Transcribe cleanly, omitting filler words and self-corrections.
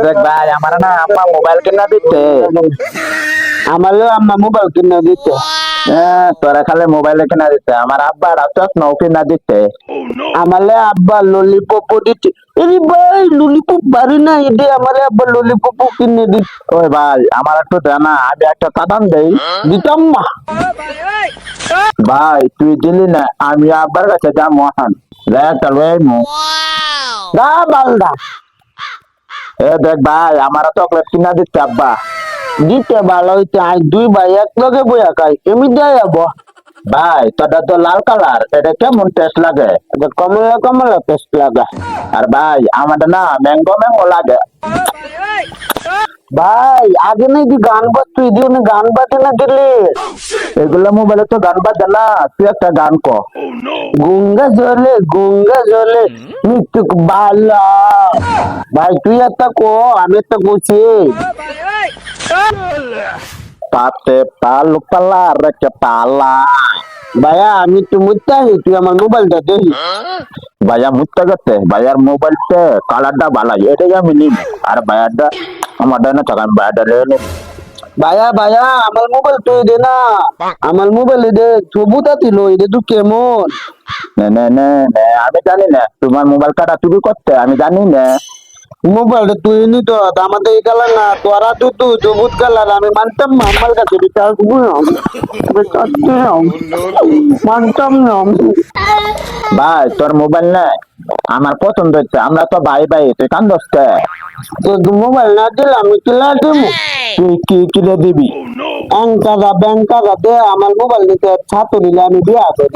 দেখ ভাই, আমার না আম্মা মোবাইল কিনা দিচ্ছে। আমারও আম্মা মোবাইল কিনে দিতে। তোরা খালি মোবাইলে কিনা দিচ্ছে, আমার আব্বা চশমাও কিনা দিচ্ছে। আমালে আব্বা ললিপপ দিতে। এরে ভাই ললিপপ বাড়ি না এদে আমারে আব্বা ললিপপ কিনে দিতে। ওই ভাই, আমার একটু দে না, আমি একটা চাদান দেই। দিতাম মা। ভাই তুই দিলি না, আমি আব্বার কাছে যা মহান একটা লই মু। দা বালদা দেখ ভাই, আমার চকলেট কিনা দিচ্ছে আব্বা। দিতে ভালো হইতে আই দুই ভাই এক লগে বইয়া খাই এমনি দেয় যাবো। ভাই তোটা তো লাল কালার, এটা কেমন টেস্ট লাগে? কমলা কমলা টেস্ট লাগা। আর ভাই আমাদের না ম্যাঙ্গো ম্যাঙ্গো লাগে। ভাই আগে নাই যে গান বাজতো এদিও না গান বাজে না দিলে। এগুলো মোবাইলে তো গান বাজে না, তুই একটা গান ক। গঙ্গা জলে মৃত্যু বালা। ভাই তুই একটা কো আমি একটা কইছি। পাতে পালু পালা রেখে পালা। ভাইয়া আমি তো মুত্তাহি তুই আমার মোবাইলটা দেখি। ভাইয়া মুত্তা গেছে, ভাইয়ার মোবাইলতে কালারটা ভালো, এটাই আমি নিব। আর ভাইয়ারটা আমার ডাইনা থাকা, আমি ভাইয়ারটা নিয়ে নিব। ভাইয়া ভাইয়া আমার মোবাইল তুই দে না। আমার মোবাইল দে ছবুতা দিল এটা তুই কেমন। নে নে নে নে, আমি জানি না তোমার মোবাইল কাটা চুরি করতে, আমি জানি না। মোবাইলটা তুই নি তো আমাদের এই কালার না তোরা তুই তুই সবুজ কালার আমি মানতাম না আমার কাছে বিচার মানতাম না। ভাই তোর মোবাইল নেই, আমার পছন্দ হচ্ছে, আমরা তো ভাই ভাই, তুই কান দোস্তে। তো মোবাইল না দিলে আমি কিলা দেবো। তুই কি কিনে দিবি? ব্যাংকাদা দে আমার মোবাইল নিতে ছাত্র নিলে আমি বিয়া করি।